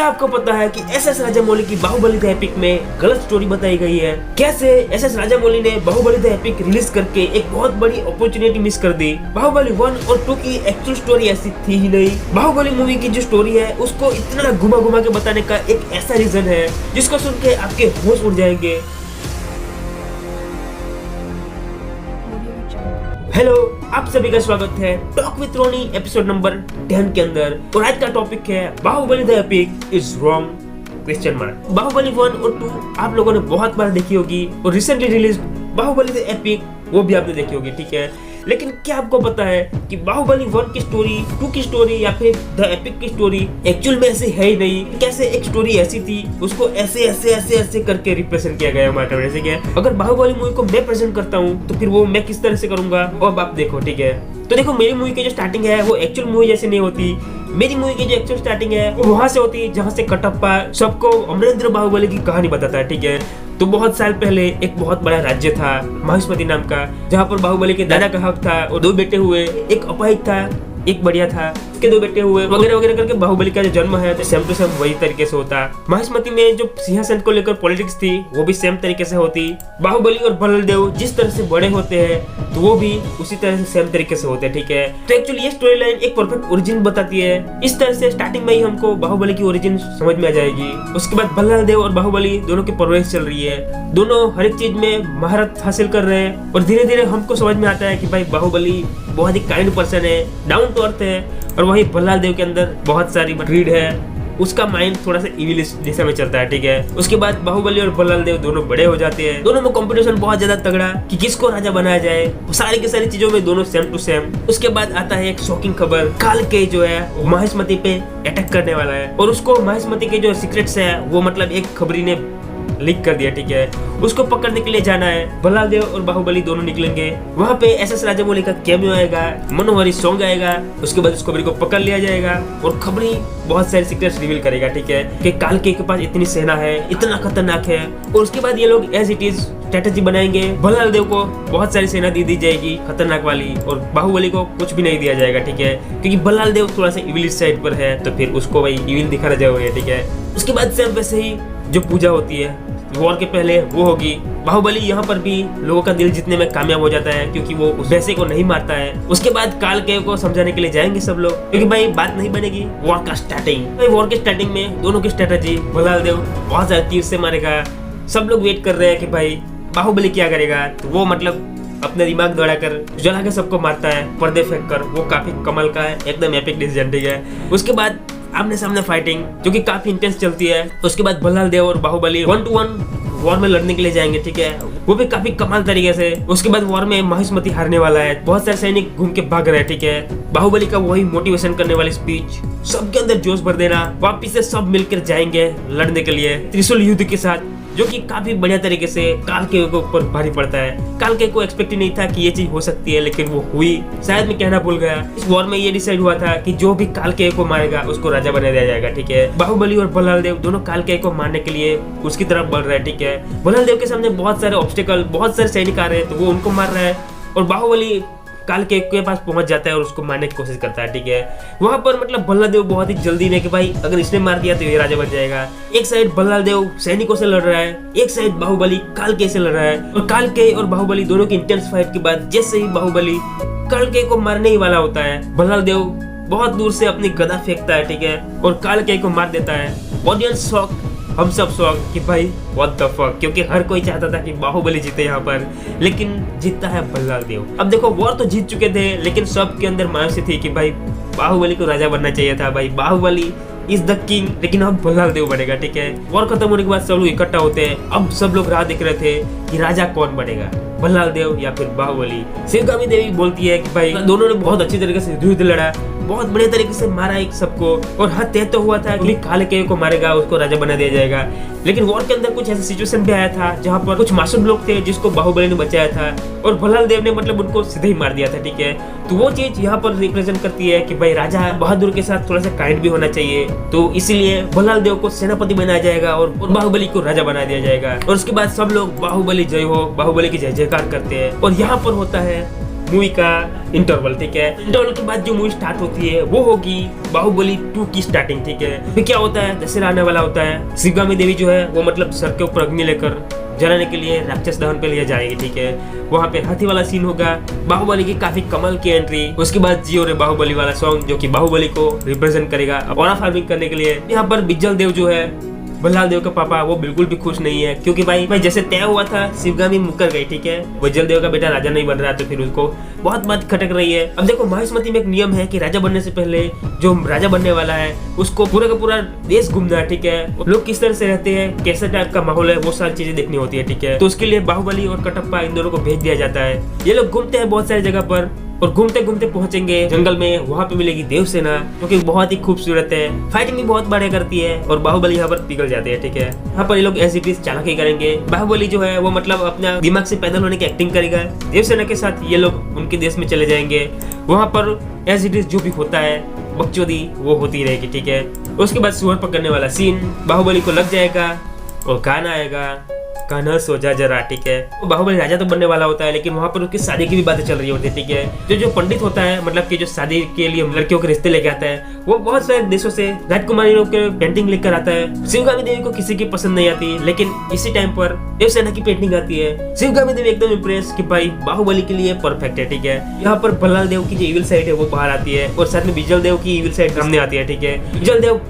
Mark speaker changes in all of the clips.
Speaker 1: क्या आपको पता है कि एसएस राजामौली की बाहुबली द एपिक में गलत स्टोरी बताई गई है? कैसे एसएस राजामौली ने बाहुबली द एपिक रिलीज करके एक बहुत बड़ी अपॉर्चुनिटी मिस कर दी। बाहुबली 1 और 2 की एक्चुअल स्टोरी ऐसी थी ही नहीं। बाहुबली मूवी की जो स्टोरी है उसको इतना घुमा घुमा के बताने का एक ऐसा रीजन है जिसको सुन के आपके होश उड़ जाएंगे। हेलो, आप सभी का स्वागत है talk with Ronnie episode number 10 के अंदर। और आज का टॉपिक है Baahubali the epic is wrong question mark. Baahubali 1 और 2 आप लोगों ने बहुत बार देखी होगी और recently release Baahubali the epic वो भी आपने देखी होगी, ठीक है। लेकिन क्या आपको पता है कि बाहुबली 1 की स्टोरी, 2 की स्टोरी या फिर द एपिक की स्टोरी एक्चुअल में ऐसे है ही नहीं। कैसे एक स्टोरी ऐसी थी उसको ऐसे ऐसे ऐसे ऐसे करके रिप्रेजेंट किया गया हमारे। जैसे क्या अगर बाहुबली मूवी को मैं प्रेजेंट करता हूँ तो फिर वो मैं किस तरह से करूंगा अब आप देखो, ठीक है। तो देखो, मेरी मूवी की जो स्टार्टिंग है वो एक्चुअल मूवी जैसे नहीं होती। मेरी मूवी की जो एक्चुअल स्टार्टिंग है वो वहां से होती है जहां से कटप्पा सबको अमरेंद्र बाहुबली की कहानी बताता है, ठीक है। तो बहुत साल पहले एक बहुत बड़ा राज्य था माहिष्मती नाम का, जहाँ पर बाहुबली के दादा का हक था और 2 बेटे हुए। एक अपाहिज था, एक बढ़िया था, उसके 2 बेटे हुए वगैरह वगैरह करके बाहुबली का जो जन्म है तो सेम टू सेम वही तरीके से होता। माहिष्मती में जो सिंहासन को लेकर पॉलिटिक्स थी वो भी सेम तरीके से होती। बाहुबली और बलदेव जिस तरह से बड़े होते हैं तो वो भी उसी तरह से सेम तरीके से होते हैं, ठीक है। तो एक्चुअली ये स्टोरी लाइन एक परफेक्ट ओरिजिन बताती है। इस तरह से स्टार्टिंग में ही हमको बाहुबली की ओरिजिन समझ में आ जाएगी। उसके बाद बलदेव और बाहुबली दोनों की परवरिश चल रही है, दोनों हर एक चीज में महारत हासिल कर रहे हैं। और धीरे धीरे हमको समझ में आता है कि भाई बाहुबली बहुत ही काइंड पर्सन है, डाउन टू अर्थ है। और वही बलदेव के अंदर बहुत सारी ग्रीड है, उसका माइंड थोड़ा सा इविलिश जैसा में चलता है, ठीक है। उसके बाद बाहुबली और बलदेव दोनों बड़े हो जाते हैं। दोनों में कंपटीशन बहुत ज्यादा तगड़ा कि किसको राजा बनाया जाए। सारी की सारी चीजों में दोनों सेम टू सेम। उसके बाद आता है एक शॉकिंग खबर, काल के जो है वो माहिष्मती पे अटैक करने वाला है। और उसको माहिष्मती के जो सीक्रेट्स है वो मतलब एक खबरी ने लीक कर दिया, ठीक है। उसको पकड़ने के लिए जाना है। बलदेव और बाहुबली दोनों निकलेंगे। वहाँ पे एसएस राजामौली का कैमियो आएगा, मनोहरी सॉन्ग आएगा। उसके बाद उस खबरी को पकड़ लिया जाएगा और खबरी बहुत सारे सीक्रेट्स रिवील करेगा, ठीक है, कि कालके के पास इतनी सेना है, इतना खतरनाक है। और उसके बाद ये लोग एज इट इज स्ट्रेटेजी बनाएंगे। बलदेव को बहुत सारी सेना दी जाएगी खतरनाक वाली, और बाहुबली को कुछ भी नहीं दिया जाएगा, ठीक है, क्योंकि बलदेव थोड़ा सा इविल साइड पर है तो फिर उसको वही इविल दिखाना जाएगा, ठीक है। उसके बाद सेम वैसे ही जो पूजा होती है वॉर के पहले वो होगी। बाहुबली यहाँ पर भी लोगों का दिल जीतने में कामयाब हो जाता है क्योंकि वो उस वैसे को नहीं मारता है। उसके बाद काल के को समझाने के लिए जाएंगे सब लोग, क्योंकि भाई बात नहीं बनेगी। वॉर का स्टार्टिंग, वॉर के स्टार्टिंग में दोनों की स्ट्रेटेजी, बलदेव बहुत ज्यादा तीर से मारेगा। सब लोग वेट कर रहे हैं कि भाई बाहुबली क्या करेगा। तो वो मतलब अपने दिमाग दौड़ाकर जला के सबको मारता है पर्दे फेंक कर। वो काफी कमाल का है, एकदम एपिक डिसीजन, ठीक है। उसके बाद आमने सामने फाइटिंग जो कि काफी इंटेंस चलती है। उसके बाद बलदेव और बाहुबली 1 to 1 वॉर में लड़ने के लिए जाएंगे, ठीक है, वो भी काफी कमाल तरीके से। उसके बाद वॉर में माहिष्मती हारने वाला है, बहुत सारे सैनिक घूम के भाग रहे हैं, ठीक है। बाहुबली का वही मोटिवेशन करने वाली स्पीच, सबके अंदर जोश भर देना। वापिस से सब मिलकर जाएंगे लड़ने के लिए त्रिशूल युद्ध के साथ, जो कि काफी बढ़िया तरीके से कालके के ऊपर भारी पड़ता है। कालके को एक्सपेक्ट ही नहीं था कि ये चीज हो सकती है, लेकिन वो हुई। शायद मैं कहना भूल गया, इस वॉर में ये डिसाइड हुआ था कि जो भी कालके को मारेगा उसको राजा बना दिया जाएगा, ठीक है। बाहुबली और बलदेव दोनों कालके को मारने के लिए उसकी तरफ बढ़ रहे हैं, ठीक है। बलदेव के सामने बहुत सारे ऑब्स्टिकल, बहुत सारे सैनिक आ रहे हैं तो वो उनको मार रहा है। और बाहुबली कालके के पास पहुंच जाता है और उसको मारने की कोशिश करता है, ठीक है। वहां पर मतलब बलदेव बहुत ही जल्दी में कि भाई अगर इसने मार दिया तो ये राजा बन जाएगा। एक साइड बलदेव सैनिकों से लड़ रहा है, एक साइड बाहुबली कालके से लड़ रहा है। और कालके और बाहुबली दोनों की इंटेंस फाइट के बाद जैसे ही बाहुबली कालके को मारने ही वाला होता है, बलदेव बहुत दूर से अपनी गदा फेंकता है, ठीक है, और कालके को मार देता है। ऑडियंस शॉक, हम सब शॉक कि भाई व्हाट द फक, क्योंकि हर कोई चाहता था कि बाहुबली जीते यहाँ पर, लेकिन जीतता है बलदेव। अब देखो, वॉर तो जीत चुके थे लेकिन सबके अंदर मायूसी थी कि भाई बाहुबली को राजा बनना चाहिए था। भाई बाहुबली इज द किंग, लेकिन अब बलदेव बनेगा, ठीक है। वॉर खत्म होने के बाद सब लोग इकट्ठा होते हैं। अब सब लोग राह देख रहे थे कि राजा कौन बनेगा, बलदेव या फिर बाहुबली। शिवगामी देवी बोलती है कि भाई दोनों ने बहुत अच्छी तरीके से युद्ध लड़ा, बहुत बढ़िया तरीके से मारा एक सबको, और हद तय तो हुआ था कि कालके को मारेगा उसको राजा बना दिया जाएगा। लेकिन वॉर के अंदर कुछ ऐसा सिचुएशन भी आया था जहाँ पर कुछ मासूम लोग थे जिसको बाहुबली ने बचाया था, और बलदेव ने मतलब उनको सीधे ही मार दिया था, ठीक है। तो वो चीज यहाँ पर रिप्रेजेंट करती है कि भाई राजा बहादुर के साथ थोड़ा सा काइंड भी होना चाहिए। तो इसीलिए बलदेव को सेनापति बनाया जाएगा और बाहुबली को राजा बना दिया जाएगा। और उसके बाद सब लोग बाहुबली जय हो, बाहुबली की जय जयकार करते हैं। और यहाँ पर होता है मूवी का इंटरवल, ठीक है। इंटरवल के बाद जो मूवी स्टार्ट होती है वो होगी बाहुबली 2 की स्टार्टिंग, ठीक है। फिर क्या होता है, दशहरा आने वाला होता है। शिवगामी देवी जो है वो मतलब सर के ऊपर अग्नि लेकर जलाने के लिए राक्षस दहन पे लिए जाएगी, ठीक है। वहाँ पे हाथी वाला सीन होगा, बाहुबली की काफी कमाल की एंट्री। उसके बाद जियो रे बाहुबली वाला सॉन्ग जो कि बाहुबली को रिप्रेजेंट करेगा ऑरा फार्मिंग करने के लिए। यहाँ पर बिज्जल देव जो है बल्लाल देव का पापा, वो बिल्कुल भी खुश नहीं है, क्योंकि भाई जैसे तय हुआ था शिवगामी मुकर गई, ठीक है। बिज्जल देव का बेटा राजा नहीं बन रहा, तो फिर उसको बहुत बात खटक रही है। अब देखो माहिष्मती में एक नियम है कि राजा बनने से पहले जो राजा बनने वाला है उसको पूरा का पूरा देश घूमना है, ठीक है। लोग किस तरह से रहते हैं, कैसा टाइप का माहौल है, वो सारी चीजें देखनी होती है, ठीक है। तो उसके लिए बाहुबली और कटप्पा इन दोनों को भेज दिया जाता है। ये लोग घूमते हैं बहुत सारी जगह पर, और घूमते घूमते पहुंचेंगे जंगल में। वहाँ पे मिलेगी देवसेना जो कि बहुत ही खूबसूरत है, फाइटिंग भी बहुत बढ़िया करती है, और बाहुबली यहाँ पर पिघल जाते हैं, ठीक है। यहाँ पर ये लोग एज इट इज चालाकी करेंगे। बाहुबली जो है वो मतलब अपना दिमाग से पैदल होने की एक्टिंग करेगा। देवसेना के साथ ये लोग उनके देश में चले जाएंगे। वहाँ पर एज इट इज जो भी होता है बकचोदी वो होती रहेगी, ठीक है। उसके बाद सुअर पकड़ने वाला सीन बाहुबली को लग जाएगा और गाना आएगा, कान्हा सो जा जरा, ठीक है। तो बाहुबली राजा तो बनने वाला होता है, लेकिन वहाँ पर उसकी शादी की भी बातें चल रही होती है, ठीक है। जो पंडित होता है, मतलब कि जो शादी के लिए लड़कियों के रिश्ते लेके आता है, वो बहुत सारे देशों से राजकुमारियों के पेंटिंग लेकर आता है। शिवगामी देवी को किसी की पसंद नहीं आती, लेकिन इसी टाइम पर देवसेना की पेंटिंग आती है। शिवगामी देवी एकदम इम्प्रेस कि भाई बाहुबली के लिए परफेक्ट है, ठीक है। यहाँ पर बल्लाल देव की जो इविल साइड है वो बाहर आती है, और साथ में बिजल देव की इविल साइड सामने आती है, ठीक है। बिजल देव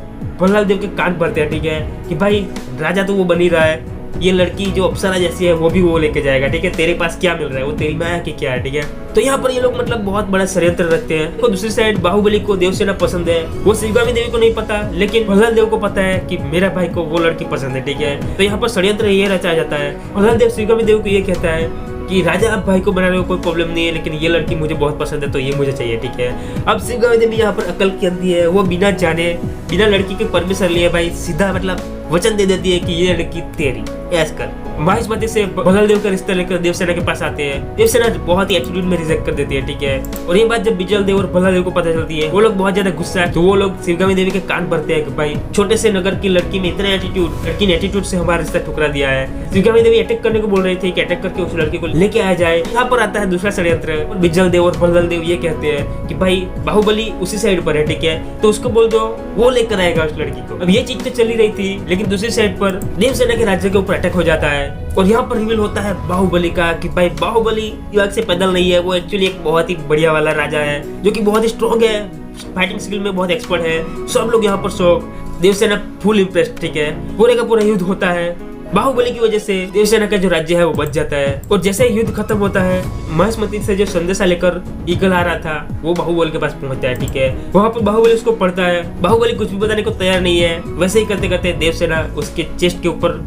Speaker 1: बल्लाल देव के कान भरते हैं, ठीक है, कि भाई राजा तो वो बन ही रहा है, ये लड़की जो अप्सरा जैसी है वो भी वो लेके जाएगा, ठीक है। तेरे पास क्या मिल रहा है, वो तेरी माया की क्या है, ठीक है। तो यहाँ पर ये लोग मतलब बहुत बड़ा षड्यंत्र रखते हैं। तो दूसरी साइड बाहुबली को देवसेना पसंद है, वो शिवगामी देवी को नहीं पता, लेकिन बल्लाल देव को पता है कि मेरा भाई को वो लड़की पसंद है, ठीक है। तो यहाँ पर षड्यंत्र ये रचाया जाता है। बल्लाल देव शिवगामी देव को ये कहता है कि राजा आप भाई को बनाने में कोई प्रॉब्लम नहीं है, लेकिन ये लड़की मुझे बहुत पसंद है, तो ये मुझे चाहिए, ठीक है। अब शिवगामी देवी यहाँ पर अकल की अंधी है, वो बिना जाने बिना लड़की के परमिशन लिए भाई सीधा मतलब वचन दे देती है कि ये लड़की तेरी, ऐस कर। माहिष्मती से बल्लाल देव का रिश्ता लेकर देवसेना के पास आते हैं। देवसेना बहुत ही एटीट्यूड में रिजेक्ट कर देती है, ठीक है। और ये बात जब बिजल देव और बल्लाल देव को पता चलती है, वो लोग बहुत ज्यादा गुस्सा है, तो वो लोग शिवगामी देवी के कान भरते हैं कि भाई छोटे से नगर की लड़की में इतना एटीट्यूड, लड़की ने एटीट्यूड से हमारा रिश्ता ठुकरा दिया है। शिवगामी देवी अटैक करने को बोल रही थी कि अटैक करके उस लड़की को लेके आया जाए। यहाँ पर आता है दूसरा षड्यंत्र, और बिजल देव और बल्लाल देव ये कहते हैं कि भाई बाहुबली उसी साइड पर है, ठीक है, तो उसको बोल दो वो लेकर आएगा उस लड़की को। अब ये चीज तो चली रही थी, लेकिन दूसरी साइड पर देवसेना के राज्य के ऊपर अटैक हो जाता है, और यहाँ पर रिवील होता है बाहुबली का कि भाई बाहुबली दिमाग से पैदल नहीं है, वो एक्चुअली एक बहुत ही बढ़िया वाला राजा है जो कि बहुत ही स्ट्रॉन्ग है, फाइटिंग स्किल में बहुत एक्सपर्ट है। सब लोग यहाँ पर शौक, देवसेना फुल इम्प्रेस्ड, ठीक है। पूरे का पूरा युद्ध होता है। बाहुबली की वजह से देवसेना का जो राज्य है वो बच जाता है, और जैसे ही युद्ध खत्म होता है, माहिष्मती से जो संदेशा लेकर ईगल आ रहा था वो बाहुबली के पास पहुंचता है, ठीक है। वहाँ पर बाहुबली उसको पढ़ता है। बाहुबली कुछ भी बताने को तैयार नहीं है, वैसे ही करते करते देवसेना उसके चेस्ट के ऊपर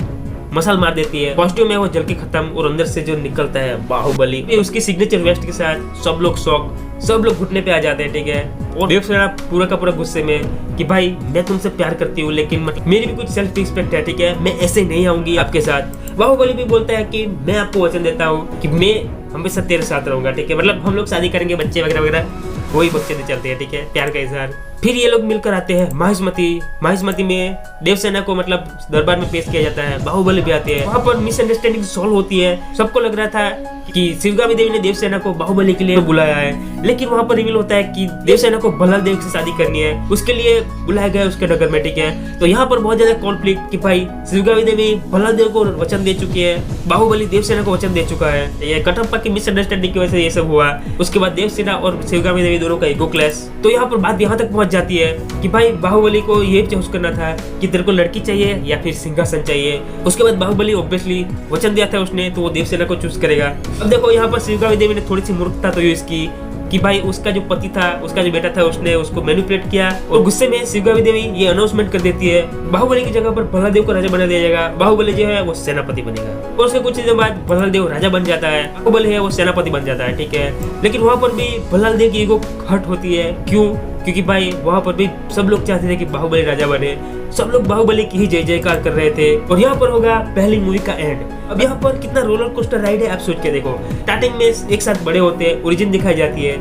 Speaker 1: मसाल मार देती है। कॉस्ट्यूम में वो जल के खत्म, और अंदर से जो निकलता है बाहुबली उसकी सिग्नेचर वेस्ट के साथ, सब लोग शौक, सब लोग घुटने पे आ जाते हैं, ठीक है। और देवसेना पूरा का पूरा गुस्से में कि भाई मैं तुमसे प्यार करती हूँ, लेकिन मतलब मेरी भी कुछ सेल्फ रिस्पेक्ट है, ठीक है, मैं ऐसे नहीं आऊंगी आपके साथ। बाहुबली भी बोलता है कि मैं आपको वचन देता हूँ कि मैं हमेशा तेरे साथ रहूंगा, ठीक है, मतलब हम लोग शादी करेंगे, बच्चे वगैरह वगैरह वही बच्चे चलते हैं, ठीक है, प्यार का इजहार। फिर ये लोग मिलकर आते हैं माहिष्मती में देवसेना को मतलब दरबार में पेश किया जाता है। बाहुबली भी आते हैं। वहाँ पर मिसअंडरस्टैंडिंग सॉल्व होती है। सबको लग रहा था कि शिवगामी देवी ने देवसेना को बाहुबली के लिए बुलाया है, लेकिन वहाँ पर रिवील होता है कि देवसेना को बल्लाल देव से शादी करनी है, उसके लिए बुलाया गया उसके नगर में, ठीक है। तो यहाँ पर बहुत ज्यादा कॉन्फ्लिक्ट कि भाई शिवगामी देवी बल्लाल देव को वचन दे चुकी है, बाहुबली देवसेना को वचन दे चुका है। ये कटप्पा की मिसअंडरस्टैंडिंग की वजह से ये सब हुआ। उसके बाद देवसेना और शिवगामी देवी दोनों का ईगो क्लैश। तो यहाँ पर बात यहाँ तक पहुंच जाती है कि भाई बाहुबली को ये चूज करना था कि तेरे को लड़की चाहिए या फिर सिंहासन चाहिए। उसके बाद बाहुबली ऑब्वियसली वचन दिया था उसने, तो वो देवसेना को चूज करेगा। अब देखो यहाँ पर शिवगामी देवी ने थोड़ी सी मूर्खता तो यूज की कि भाई उसका जो पति था, उसका जो बेटा था, उसने उसको मैनिपुलेट किया, और गुस्से में शिवगामी देवी ये अनाउंसमेंट कर देती है बाहुबली की जगह पर बल्लाल देव को राजा बना दिया जाएगा। बाहुबली जो है वो सेनापति बनेगा, और उसके कुछ दिनों बाद बल्लाल देव राजा बन जाता है, बाहुबली है वो सेनापति बन जाता है, ठीक है। लेकिन वहाँ पर भी बल्लाल देव की ईगो हर्ट होती है। क्यों? क्योंकि भाई वहाँ पर भी सब लोग चाहते थे कि बाहुबली राजा बने, सब लोग बाहुबली की ही जय जयकार कर रहे थे। और यहाँ पर होगा पहली मूवी का एंड। अब यहाँ पर कितना रोलर कोस्टर राइड है, आप सोच के देखो। स्टार्टिंग में एक साथ बड़े होते हैं, ओरिजिन दिखाई जाती है,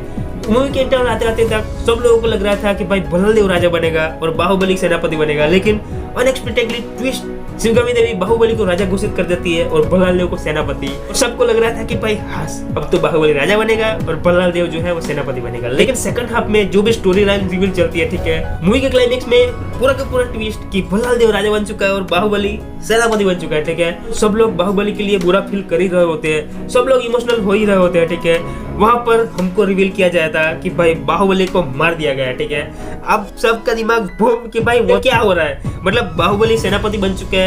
Speaker 1: मूवी के इंटरवल आते आते तक सब लोगों को लग रहा था कि भाई भल्लाल देव राजा बनेगा और बाहुबली सेनापति बनेगा, लेकिन अनएक्सपेक्टेडली ट्विस्ट, शिवगामी देवी बाहुबली को राजा घोषित कर देती है और भल्लाल देव को सेनापति। और सबको लग रहा था कि भाई अब तो बाहुबली राजा बनेगा और भल्लाल देव जो है वो सेनापति बनेगा। लेकिन सेकंड हाफ में जो भी स्टोरी लाइन रिवील चलती है, ठीक है, मूवी के क्लाइमेक्स में पूरा का पूरा ट्विस्ट कि भल्लाल देव राजा बन चुका है और बाहुबली सेनापति बन चुका है, ठीक है। सब लोग बाहुबली के लिए बुरा फील कर ही रहे होते हैं, सब लोग इमोशनल हो ही रहे होते हैं, ठीक है। वहां पर हमको रिवील किया जाता था कि भाई बाहुबली को मार दिया गया है, ठीक है। अब सबका दिमाग बूम कि भाई वो क्या हो रहा है, मतलब बाहुबली सेनापति बन चुके हैं,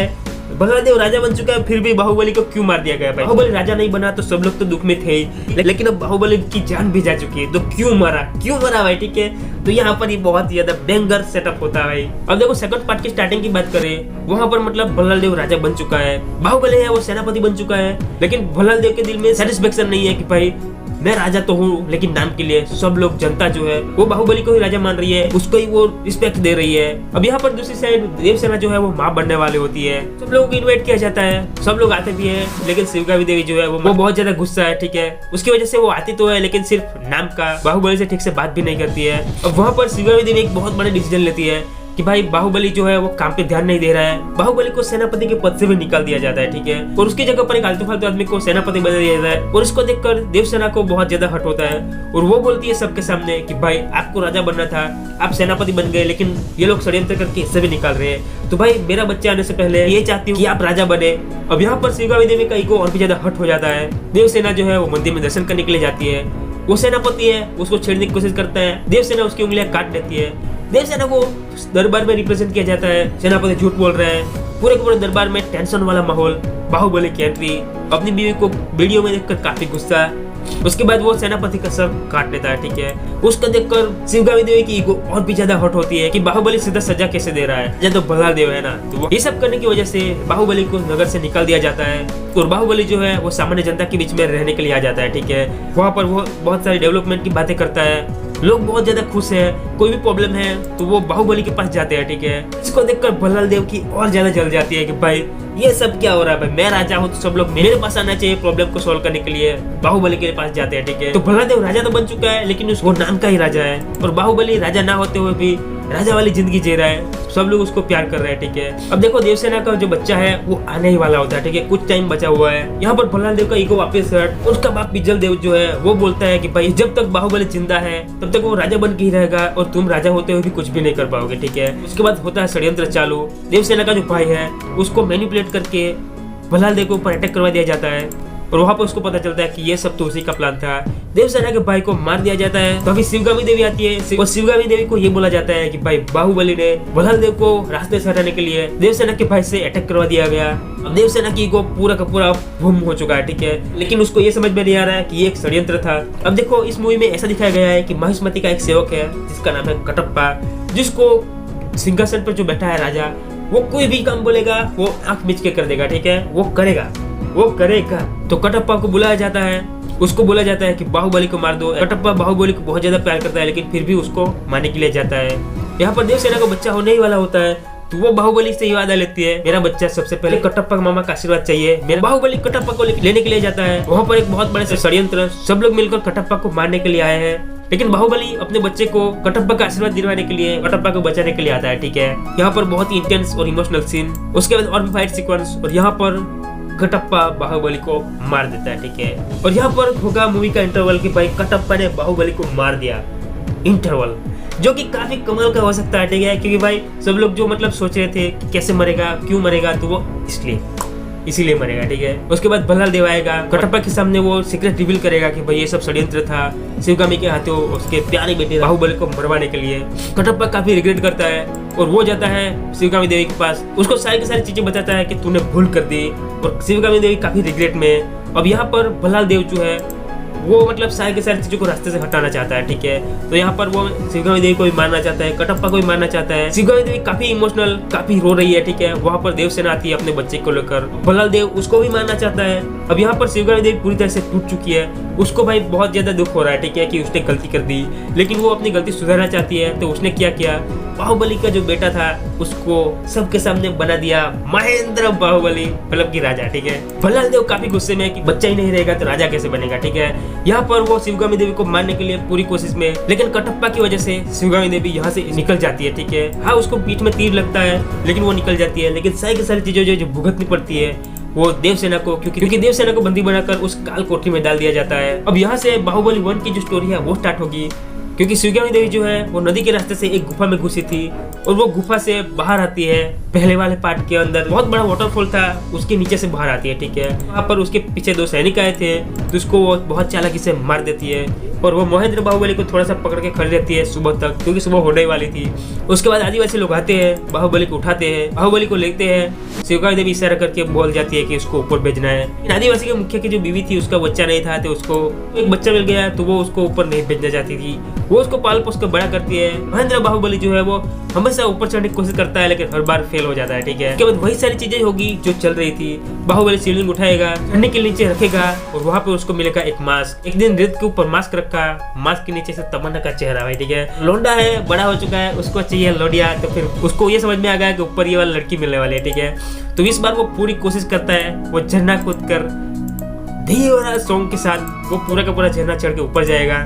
Speaker 1: भल्लाल देव राजा बन चुका है, फिर भी बाहुबली को क्यों मार दिया गया? बाहुबली राजा नहीं बना तो सब लोग तो दुख में थे ही, लेकिन अब बाहुबली की जान भी जा चुकी है, तो क्यों मारा भाई, ठीक है। तो यहाँ पर ये बहुत ज्यादा बैंगर सेटअप होता है भाई। अब देखो सेकंड पार्ट की स्टार्टिंग की बात करें, वहां पर मतलब भल्लाल देव राजा बन चुका है, बाहुबली है वो सेनापति बन चुका है, लेकिन भल्लाल देव के दिल में सेटिस्फेक्शन नहीं है कि भाई मैं राजा तो हूँ, लेकिन नाम के लिए सब लोग, जनता जो है वो बाहुबली को ही राजा मान रही है, उसको ही वो रिस्पेक्ट दे रही है। अब यहाँ पर दूसरी साइड देवसेना जो है वो माँ बनने वाली होती है, सब लोगों को इनवाइट किया जाता है, सब लोग आते भी है, लेकिन शिवगामी देवी जो है वो बहुत ज्यादा गुस्सा है, ठीक है। उसकी वजह से वो आती तो है, लेकिन सिर्फ नाम का, बाहुबली से ठीक से बात भी नहीं करती है। अब वहाँ पर शिवगामी देवी एक बहुत बड़ा डिसीजन लेती है कि भाई बाहुबली जो है वो काम पे ध्यान नहीं दे रहा है, बाहुबली को सेनापति के पद से भी निकाल दिया जाता है, ठीक है, और उसकी जगह पर एक आलतू फालतू आदमी को सेनापति बना दिया जाता है। और इसको देखकर देवसेना को बहुत ज्यादा हर्ट होता है और वो बोलती है सबके सामने कि भाई आपको राजा बनना था, आप सेनापति बन गए, लेकिन ये लोग षड्यंत्र करके इससे भी निकाल रहे हैं, तो भाई मेरा बच्चा आने से पहले ये चाहती हूँ कि आप राजा बने। अब यहाँ पर शिवगामी देवी का ईगो और भी ज्यादा हर्ट हो जाता है। देवसेना जो है वो मंदिर में दर्शन करने के लिए जाती है, वो सेनापति है उसको छेड़ने की कोशिश करता है, देवसेना उसकी उंगलियां काट देती है। देवसेना को दरबार में रिप्रेजेंट किया जाता है, सेनापति झूठ बोल रहे हैं, पूरे के पूरे दरबार में टेंशन वाला माहौल, बाहुबली की एंट्री, अपनी बीवी को वीडियो में देखकर काफी गुस्सा। उसके बाद वो सेनापति का सर काट लेता है, ठीक है। उसको देखकर शिवगामी देवी की ईगो और भी ज्यादा हॉट होती है कि बाहुबली सीधा सजा कैसे दे रहा है, जब तो भल्लाल देव है ना। तो ये सब करने की वजह से बाहुबली को नगर से निकाल दिया जाता है और बाहुबली जो है वो सामान्य जनता के बीच में रहने के लिए आ जाता है, ठीक है। वहाँ पर वो बहुत सारी डेवलपमेंट की बातें करता है, लोग बहुत ज्यादा खुश है, कोई भी प्रॉब्लम है तो वो बाहुबली के पास जाते हैं, ठीक है। इसको देखकर भल्लाल देव की और ज्यादा जल जाती है कि भाई ये सब क्या हो रहा है, भाई मैं राजा हूँ तो सब लोग मेरे पास आना चाहिए प्रॉब्लम को सॉल्व करने के लिए, बाहुबली के पास जाते हैं, ठीक है। तो भल्लाल देव राजा तो बन चुका है, लेकिन उसको नाम का ही राजा है और बाहुबली राजा ना होते हुए भी राजा वाली जिंदगी जी रहा है, सब लोग उसको प्यार कर रहे हैं, ठीक है। अब देखो देवसेना का जो बच्चा है वो आने ही वाला होता है, ठीक है, कुछ टाइम बचा हुआ है। यहाँ पर भल्लाल देव का ईगो वापस हट, उसका बाप बिजल देव जो है वो बोलता है कि भाई जब तक बाहुबली जिंदा है तब तक वो राजा बन के ही रहेगा और तुम राजा होते हुए भी कुछ भी नहीं कर पाओगे, ठीक है। उसके बाद होता है षड्यंत्र चालू, देवसेना का जो भाई है उसको मैनिपुलेट करके भल्लाल देव के ऊपर अटैक करवा दिया जाता है और वहाँ पर उसको पता चलता है कि ये सब तो उसी का प्लान था। देवसेना के भाई को मार दिया जाता है, तो अभी शिवगामी देवी आती है और शिवगामी देवी को ये बोला जाता है कि भाई बाहुबली ने भल्लाल देव को रास्ते से हटाने के लिए देवसेना के भाई से अटैक करवा दिया गया। अब देवसेना की ईगो पूरा का पूरा भूम हो चुका है, ठीक है, लेकिन उसको ये समझ में नहीं आ रहा है कि ये एक षड्यंत्र था। अब देखो इस मूवी में ऐसा दिखाया गया है कि महिष्मति का एक सेवक है जिसका नाम है कटप्पा, जिसको सिंहासन पर जो बैठा है राजा, वो कोई भी काम बोलेगा वो आंख मिच के कर देगा, ठीक है, वो करेगा। तो कटप्पा को बुलाया जाता है, उसको बोला जाता है कि बाहुबली को मार दो। कटप्पा बाहुबली को बहुत ज्यादा प्यार करता है, लेकिन फिर भी उसको मारने के लिए जाता है। यहाँ पर देवसेना को बच्चा होने ही वाला होता है, तो वो बाहुबली से वादा लेती है मेरा बच्चा सबसे पहले कटप्पा मामा का आशीर्वाद चाहिए। मेरा बाहुबली कटप्पा को लेने के लिए जाता है। वहाँ पर एक बहुत बड़े से षड्यंत्र, सब लोग मिलकर कटप्पा को मारने के लिए आए हैं, लेकिन बाहुबली अपने बच्चे को कटप्पा का आशीर्वाद दिलवाने के लिए कटप्पा को बचाने के लिए आता है, ठीक है। यहाँ पर बहुत ही इंटेंस और इमोशनल सीन, उसके बाद और भी फाइट सीक्वेंस, और यहाँ पर कटप्पा बाहुबली को मार देता है, ठीक है। और यहाँ पर होगा मूवी का इंटरवल कि भाई कटप्पा ने बाहुबली को मार दिया, इंटरवल, जो कि काफी कमाल का हो सकता है, ठीक है, क्योंकि भाई सब लोग जो मतलब सोच रहे थे कि कैसे मरेगा, क्यों मरेगा, तो वो इसीलिए मरेगा, ठीक है। उसके बाद भल्लाल देव आएगा, कटप्पा के सामने वो सीक्रेट रिवील करेगा कि भाई ये सब षड्यंत्र था, शिवगामी के हाथों उसके प्यारे बेटे बाहुबली को मरवाने के लिए। कटप्पा काफी रिग्रेट करता है और वो जाता है शिवगामी देवी के पास, उसको सारी की सारी चीजें बताता है कि तूने भूल कर दी, और शिवगामी देवी काफी रिग्रेट में। अब यहाँ पर भल्लाल देव जो है वो मतलब सारी की सारी चीजों को रास्ते से हटाना चाहता है, ठीक है। तो यहाँ पर वो शिवगामी देवी को भी मारना चाहता है, कटप्पा को भी मारना चाहता है। शिवगामी देवी काफी इमोशनल, काफी रो रही है, ठीक है। वहाँ पर देवसेना आती है अपने बच्चे को लेकर, भल्लाल देव उसको भी मारना चाहता है। अब यहाँ पर शिवगामी देवी पूरी तरह से टूट चुकी है, उसको भाई बहुत ज्यादा दुख हो रहा है, ठीक है, कि उसने गलती कर दी, लेकिन वो अपनी गलती सुधारना चाहती है। तो उसने क्या किया बाहुबली का जो बेटा था उसको सबके सामने बना दिया महेंद्र बाहुबली, मतलब की राजा। ठीक है, भल्लाल देव काफी गुस्से में कि बच्चा ही नहीं रहेगा तो राजा कैसे बनेगा। ठीक है, यहाँ पर वो शिवगामी देवी को मारने के लिए पूरी कोशिश में, लेकिन कटप्पा की वजह से शिवगामी देवी यहाँ से निकल जाती है। ठीक है, हाँ उसको पीठ में तीर लगता है लेकिन वो निकल जाती है, लेकिन सारी की सारी चीजें जो भुगतनी पड़ती है वो देवसेना को, क्योंकि देवसेना को बंदी बनाकर उस काल कोठरी में डाल दिया जाता है। अब यहाँ से बाहुबली 1 की जो स्टोरी है वो स्टार्ट होगी, क्योंकि शिवगामी देवी जो है वो नदी के रास्ते से एक गुफा में घुसी थी और वो गुफा से बाहर आती है। पहले वाले पार्ट के अंदर बहुत बड़ा वाटरफॉल था, उसके नीचे से बाहर आती है। ठीक है, वहाँ पर उसके पीछे 2 सैनिक आए थे तो उसको वो बहुत चालाकी से मार देती है और वो महेंद्र बाहुबली को थोड़ा सा पकड़ के खड़ी रहती है सुबह तक, क्योंकि सुबह होने वाली थी। उसके बाद आदिवासी लोग आते हैं, बाहुबली को उठाते हैं, बाहुबली को लेते हैं। शिवगामी देवी इशारा करके बोल जाती है कि उसको ऊपर भेजना है। आदिवासी के मुखिया की जो बीवी थी उसका बच्चा नहीं था तो उसको एक बच्चा मिल गया तो वो उसको ऊपर नहीं भेजना चाहती थी। वो उसको पाल पोस कर बड़ा करती है। महेंद्र बाहुबली जो है वो हमेशा ऊपर चढ़ने की कोशिश करता है लेकिन हर बार फेल हो जाता है। ठीक है, उसके बाद वही सारी चीजें होगी जो चल रही थी। बाहुबली शिवलिंग उठाएगा, चढ़ने के नीचे रखेगा और वहाँ पे उसको मिलेगा एक मास्क। एक दिन रेत के ऊपर मास्क रखा, मास्क के नीचे से तमन्ना का चेहरा भाई। ठीक है, लोंडा है, बड़ा हो चुका है, उसको चाहिए लोडिया, तो फिर उसको ये समझ में आ गया कि ऊपर ये वाली लड़की मिलने वाली है। ठीक है, तो इस बार वो पूरी कोशिश करता है, वो झरना कूद कर धीरे सॉन्ग के साथ वो पूरा का पूरा झरना चढ़ के ऊपर जाएगा।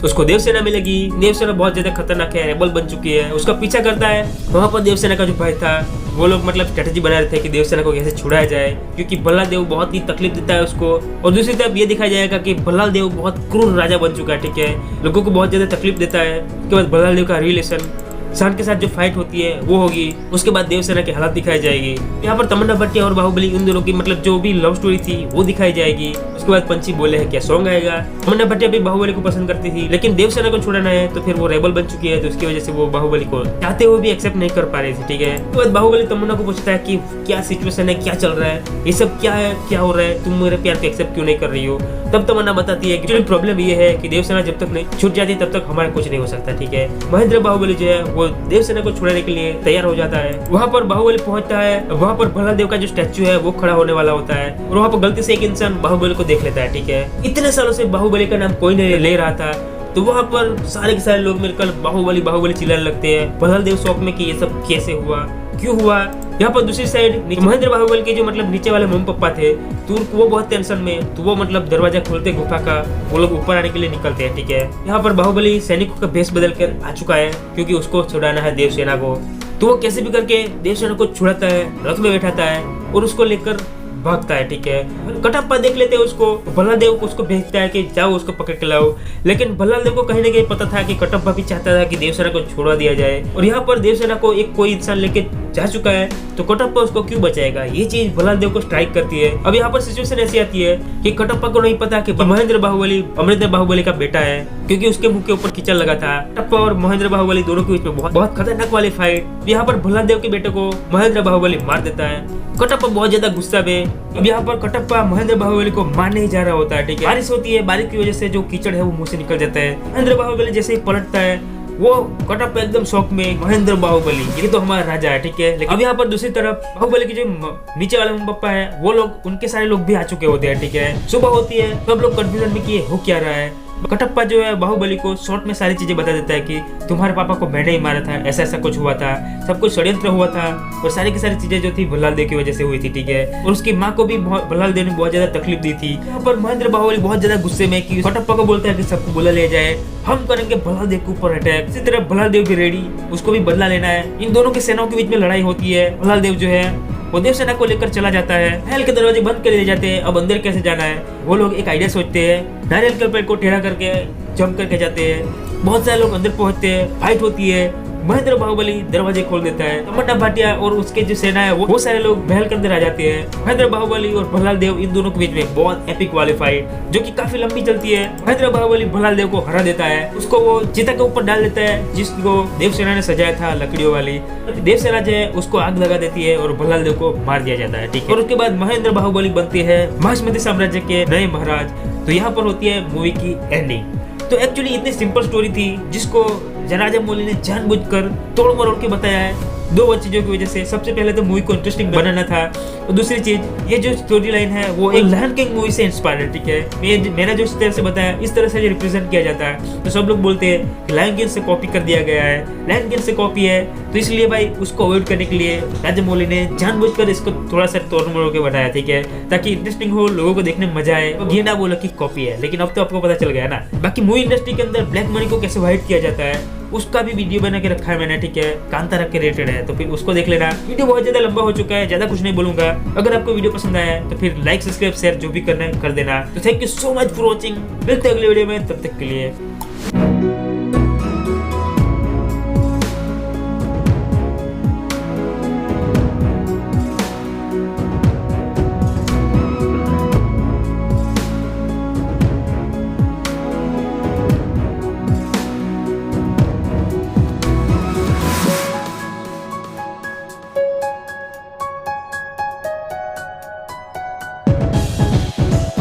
Speaker 1: उसको देवसेना मिलेगी। देवसेना बहुत ज्यादा खतरनाक है, रेबल बन चुकी है, उसका पीछा करता है। वहाँ पर देवसेना का जो भाई था वो लोग मतलब स्ट्रेटेजी बना रहे थे कि देवसेना को कैसे छुड़ाया जाए, क्योंकि भल्लाल देव बहुत ही तकलीफ देता है उसको। और दूसरी तरफ ये दिखाया जाएगा कि भल्लाल देव बहुत क्रूर राजा बन चुका है। ठीक है, लोगों को बहुत ज्यादा तकलीफ देता है। उसके बाद भल्लाल देव का रिलेशन शान के साथ जो फाइट होती है वो होगी। उसके बाद देवसेना की हालत दिखाई जाएगी। यहाँ पर तमन्ना भाटिया और बाहुबली इन दोनों की मतलब जो भी लव स्टोरी थी वो दिखाई जाएगी। उसके बाद पंछी बोले है क्या सॉन्ग आएगा। तमन्ना भाटिया भी बाहुबली को पसंद करती थी लेकिन देवसेना को छुड़ाना है तो फिर वो रेबल बन चुकी है, तो उसकी वजह से वो बाहुबली को चाहते हुए भी एक्सेप्ट नहीं कर पा रही थी। ठीक है, उसके बाद बाहुबली तमन्ना को पूछता है कि क्या सिचुएशन है, क्या चल रहा है, ये सब क्या है, क्या हो रहा है, तुम मेरे प्यार को एक्सेप्ट क्यों नहीं कर रही हो। तब तमन्ना बताती है कि प्रॉब्लम ये है कि देवसेना जब तक नहीं छूट जाती तब तक हमारा कुछ नहीं हो सकता। ठीक है, महेंद्र बाहुबली जो है वो देवसेना को छुड़ाने के लिए तैयार हो जाता है। वहाँ पर बाहुबली पहुंचता है, वहाँ पर भल्लाल देव का जो स्टैचू है वो खड़ा होने वाला होता है और वहाँ पर गलती से एक इंसान बाहुबली को देख लेता है। ठीक है, इतने सालों से बाहुबली का नाम कोई नहीं ले रहा था तो वहाँ पर सारे के सारे लोग मिलकर बाहुबली बाहुबली चिल्लाने लगते हैं। भल्लाल देव शौक में कि ये सब कैसे हुआ, क्यों हुआ। यहाँ पर दूसरी साइड महेंद्र बाहुबली के जो मतलब नीचे वाले मम्मी पापा थे तो वो बहुत टेंशन में, तो वो मतलब दरवाजा खोलते गुफा का, वो लोग ऊपर आने के लिए निकलते हैं। ठीक है, यहाँ पर बाहुबली सैनिकों का भेष बदल कर आ चुका है क्योंकि उसको छुड़ाना है देवसेना को। तो वो कैसे भी करके देवसेना को छुड़ाता है, रथ में बैठाता है और उसको लेकर भागता है। ठीक है, कटप्पा देख लेते हैं उसको, भल्लाल देव को उसको भेजता है कि जाओ उसको पकड़ के लाओ। लेकिन भल्लाल देव को कहीं ना कहीं पता था कि कटप्पा भी चाहता था कि देवसेना को छोड़ा दिया जाए और यहाँ पर देवसेना को एक कोई इंसान लेके जा चुका है तो कटप्पा उसको क्यों बचाएगा, ये चीज भल्लाल देव को स्ट्राइक करती है। अब यहाँ पर सिचुएशन ऐसी आती है कि कटप्पा को नहीं पता कि महेंद्र बाहुबली अमृत बाहुबली का बेटा है, क्योंकि उसके मुंह के ऊपर कीचड़ लगा था। कटप्पा और महेंद्र बाहुबली दोनों के बीच में बहुत खतरनाक वाली फाइट। यहाँ पर भल्लाल देव के बेटे को महेंद्र बाहुबली मार देता है। कटप्पा बहुत ज्यादा गुस्सा में, अब यहाँ पर कटप्पा महेंद्र बाहुबली को मारने ही जा रहा होता है। ठीक है, बारिश होती है, बारिश की वजह से जो कीचड़ है वो मुंह से निकल जाता है। महेंद्र बाहुबली जैसे ही पलटता है वो कटप्पा एकदम शौक में, महेंद्र बाहुबली ये तो हमारा राजा है। ठीक है, लेकिन अब यहाँ पर दूसरी तरफ बाहुबली के जो नीचे वाले मम्मी पापा है वो लोग, उनके सारे लोग भी आ चुके होते हैं। ठीक है, सुबह होती है, सब लोग कंफ्यूजन में कि हो क्या रहा है। कटप्पा जो है बाहुबली को शॉर्ट में सारी चीजें बता देता है कि तुम्हारे पापा को मैंने ही मारा था, ऐसा ऐसा कुछ हुआ था, सब कुछ षड्यंत्र हुआ था और सारी की सारी चीजें जो थी भल्लाल देव की वजह से हुई थी। ठीक है, और उसकी माँ को भी भल्लाल देव ने बहुत ज्यादा तकलीफ दी थी। यहाँ पर महेंद्र बाहुबली बहुत ज्यादा गुस्से में कि कटप्पा को बोलता है कि सबको बुला ले जाए, हम करेंगे भल्लाल देव के ऊपर अटैक। इसी तरह भल्लाल देव भी रेडी, उसको भी बदला लेना है। इन दोनों की सेनाओं के बीच में लड़ाई होती है। भल्लाल देव जो है वो देवसेना को लेकर चला जाता है। महल के दरवाजे बंद कर दिए जाते हैं, अब अंदर कैसे जाना है वो लोग एक आइडिया सोचते हैं। नारियल के पेड़ को टेढ़ा करके जंप करके जाते हैं। बहुत सारे लोग अंदर पहुंचते हैं, फाइट होती है। महेंद्र बाहुबली दरवाजे खोल देता है। तमन्ना भाटिया और उसके जो सेना है वो सारे लोग महल के अंदर आ जाते हैं। महेंद्र बाहुबली और भल्लाल देव इन दोनों के बीच में बहुत एपिक वाली फाइट जो कि काफी लंबी चलती है। महेंद्र बाहुबली भल्लाल देव को हरा देता है, उसको वो चिता के ऊपर डाल देता है जिसको देवसेना ने सजाया था लकड़ियों वाली। देवसेना जो है उसको आग लगा देती है और भल्लाल देव को मार दिया जाता है। ठीक है, और उसके बाद महेंद्र बाहुबली बनते हैं महासमती साम्राज्य के नए महाराज। तो यहाँ पर होती है मूवी की एंडिंग। तो एक्चुअली इतनी सिंपल स्टोरी थी जिसको राजा मौली ने जानबूझकर तोड़ मरोड़ के बताया है। दो चीजों की वजह से। सबसे पहले तो मूवी को इंटरेस्टिंग बनाना था, और दूसरी चीज ये जो स्टोरी लाइन है वो एक लायन किंग मूवी से इंस्पायर है, ठीक है। मैंने जो इस तरह से बताया, इस तरह से जो रिप्रेजेंट किया जाता है, तो सब लोग बोलते हैं कि लायन किंग से कॉपी कर दिया गया है, लायन किंग से कॉपी है, तो इसलिए भाई उसको अवॉइड करने के लिए राजामौली ने जानबूझकर इसको थोड़ा सा तोड़ मोड़ के बताया, ठीक है, ताकि इंटरेस्टिंग हो, लोगों को देखने में मजा आए, ये ना बोलो कि कॉपी है। लेकिन अब तो आपको पता चल गया ना। बाकी मूवी इंडस्ट्री के अंदर ब्लैक मनी को कैसे वाइट किया जाता है उसका भी वीडियो बना के रखा है मैंने, ठीक है, कांतारा के रिलेटेड है, तो फिर उसको देख लेना। वीडियो बहुत ज्यादा लंबा हो चुका है, ज्यादा कुछ नहीं बोलूंगा। अगर आपको वीडियो पसंद आया है तो फिर लाइक, सब्सक्राइब, शेयर जो भी करना है कर देना। तो thank you so much for watching. मिलते हैं अगले वीडियो में, तब तक के लिए